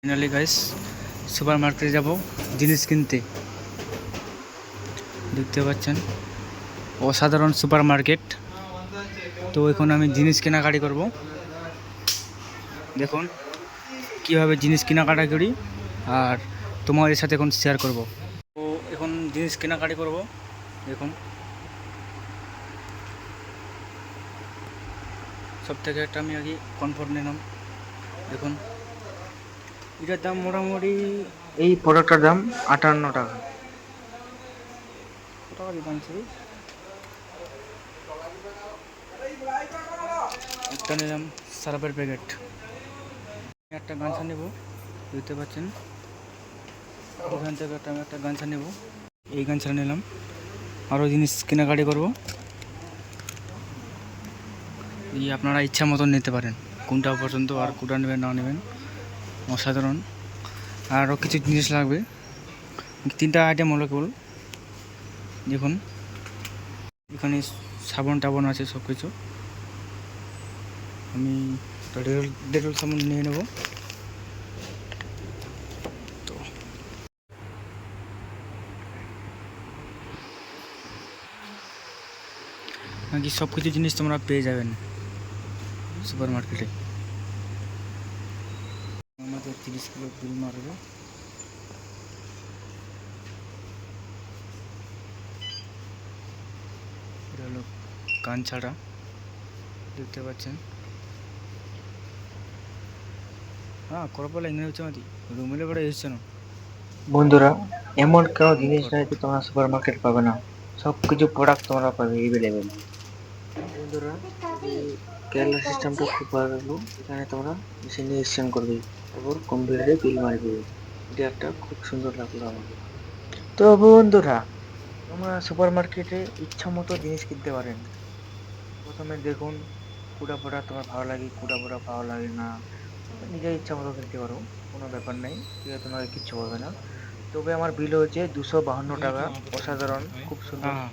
Finally guys super মার্কেটে যাব জিনিস কিনতে। দেখতে পাচ্ছেন অসাধারণ সুপার মার্কেট। তো এখন আমি জিনিস কেনাকাটি করব। দেখুন কিভাবে জিনিস কেনাকাটা করি আর তোমাদের সাথে এখন শেয়ার করব। তো এখন জিনিস কেনাকাটি করব। দেখুন সব থেকে একটা আমি আগে কমফোর্ট নিলাম। দেখুন এটার দাম মোটামুটি, এই প্রোডাক্টটার দাম 58 টাকা। কত টাকা দিতাম শুধু একটা নিলাম সার্ফের প্যাকেট। একটা গামছা নেব, দেখতে পাচ্ছেন এখান থেকে আমি একটা গামছা নেব। এই গামছাটা নিলাম। আরও জিনিস কেনাকাটি করব। এই আপনারা ইচ্ছা মতন নিতে পারেন, কোনটা পছন্দ আর কোনটা নেবেন না নেবেন। অসাধারণ। আরও কিছু জিনিস লাগবে, 3টা আইটেম হলো কেবল। দেখুন এখানে সাবান টাবান আছে সব কিছু। আমি ডেটল সাবান নিয়ে নেব। তো নাকি সব কিছু জিনিস তোমরা পেয়ে যাবেন সুপার মার্কেটে। আমাদের 30 কিলো বিল মারবে। এটা হলো গামছাটা, দেখতে পাচ্ছেন। కొరపాల ఇంగ్లీష్ వచ్చి రూమ్లో కూడా వేస్తాను। বন্ধুরা, এমন কোনো জিনিস নাই যে তোমরা সুপার মার্কেট পাবে না। সবকিছু প্রোডাক্ট তোমরা পাবে এভেলেবেল। বন্ধুরা, এই কেরালা সিস্টেমটা খুব ভালো লাগলো। এখানে তোমরা মেশিনে এক্সচেঞ্জ করবে, তারপর কম্পিউটারে বিল মারবে। এটা একটা খুব সুন্দর লাগলো আমাকে। তো বন্ধুরা, তোমরা সুপার মার্কেটে ইচ্ছা মতো জিনিস কিনতে পারেন। প্রথমে দেখুন কোনটা প্রোডাক্ট তোমার ভালো লাগে, কোনটা প্রোডাক্ট ভালো লাগে না। নিজের ইচ্ছা মতো কিনতে পারো, কোনো ব্যাপার নেই। ঠিক আছে, তোমাকে কিচ্ছু বলবে না। তবে আমার বিল হয়েছে 252 টাকা। অসাধারণ, খুব সুন্দর। হ্যাঁ